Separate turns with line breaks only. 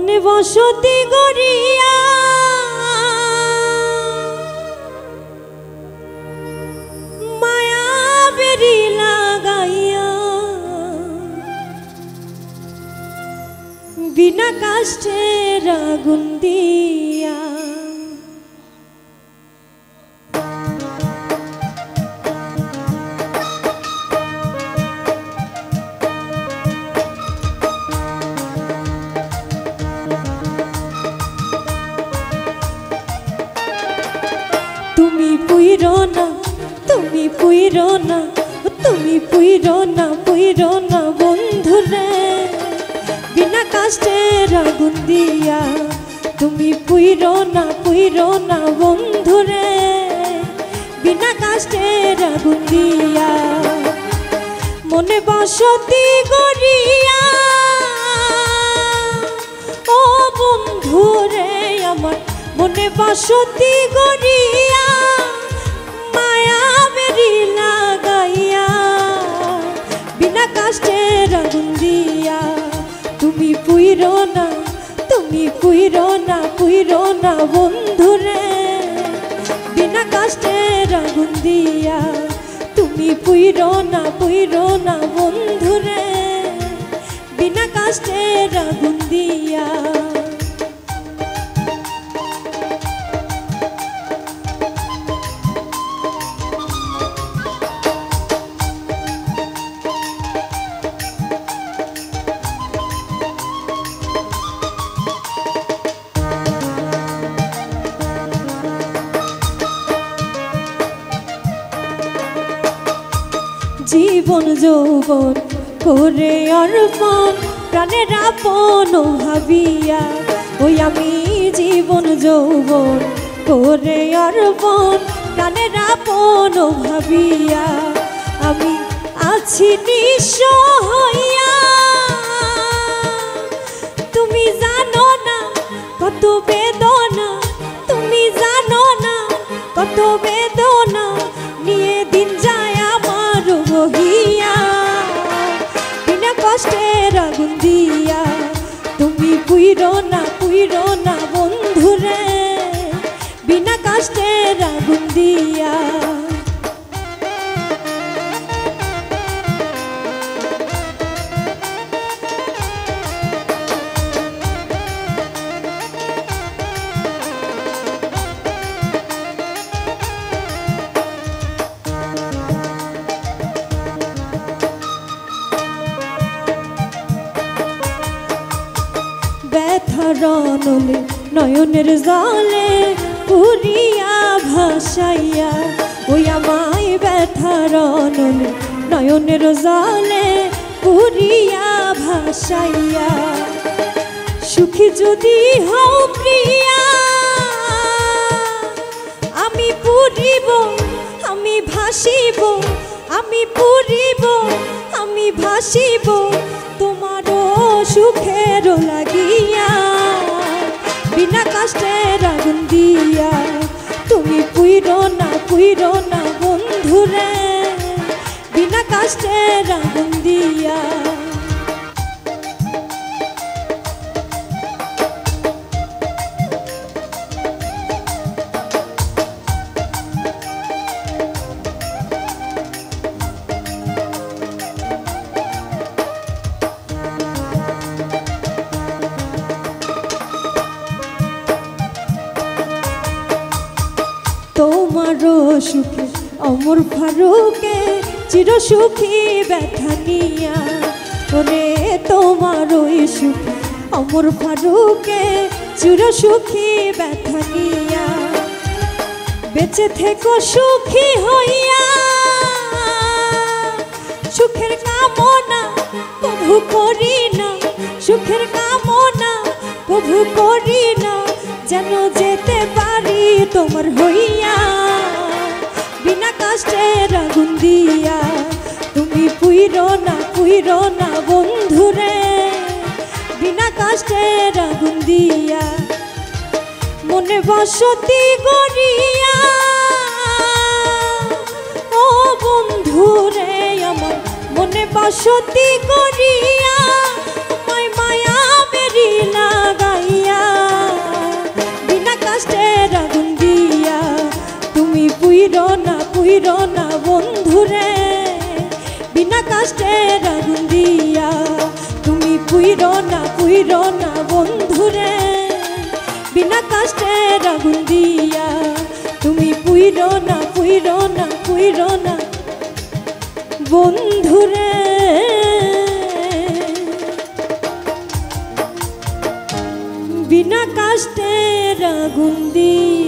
মনে বসতি গড়িয়া মায়া বেরি লাগাইয়া বিনা কাষ্টের আগুন দিয়া তুমি পুইরো না তুমি পুইরো না তুমি পুইরো না বন্ধুরে বিনা কাষ্টের আগুন দিয়া তুমি পুইরো না বন্ধুরে বিনা কাষ্টের আগুন দিয়া মনে বসতি গড়িয়া ও বন্ধুরে আমার মনে বসতি গড়িয়া মায়া বেরি লাগাইয়া বিনা কাষ্টের আগুন দিয়া তুমি পুইরো না বন্ধুরে বিনা কাষ্টের আগুন দিয়া তুমি পুইরো না বন্ধুরে বিনা কাষ্টের আগুন দিয়া জীবন যৌবন করে অর্পণ প্রাণের আপন ভাবিয়া ওই আমি জীবন যৌবন করে অর্পণ প্রাণের আপন ভাবিয়া আমি আছি নিঃস্ব হইয়া তুমি জানো না কত বেদনা তুমি জানো না কত বেদনা নিয়ে দিন যায় আমার বহিয়া বিনা কষ্টের আগুন দিয়া তুমি পুইরো না বন্ধুরে বিনা কষ্টের আগুন দিয়া ব্যথার নলে নয়নের জলে পুরিয়া ভাসাইয়া ওই আমায় ব্যথার নলে নয়নের জলে পুরিয়া ভাসাইয়া সুখী যদি হও প্রিয়া আমি পুরিব আমি ভাসিব আমি পুরিব আমি ভাসিব তোমারও সুখের লাগিয়া বিনা কষ্টের আগুন দিয়া তুমি পুইরো না বন্ধুরে বিনা কষ্টের আগুন দিয়া তোমারও সুখে অমর ফারুকে চির সুখী ব্যথা নিয়া ওরে তোমারও সুখে অমর ফারুকে চির সুখী ব্যথা নিয়া বেঁচে থেকো সুখী হইয়া সুখের কামনা প্রভু করি না সুখের কামনা প্রভু করি না যেন যেতে পারি তোমার হইয়া বিনা কষ্টের আগুন দিয়া তুমি পুইরো না বন্ধুরে বিনা কষ্টের আগুন দিয়া মনে বসতি গড়িয়া ও বন্ধুরে আমার বসতি করিয়া মায়া বেরি লাগাই কাষ্টের আগুন দিয়া তুমি পুইরো না বন্ধুরে বিনা কাষ্টের আগুন দিয়া তুমি পুইরো না বন্ধুরে বিনা কাষ্টের আগুন দিয়া।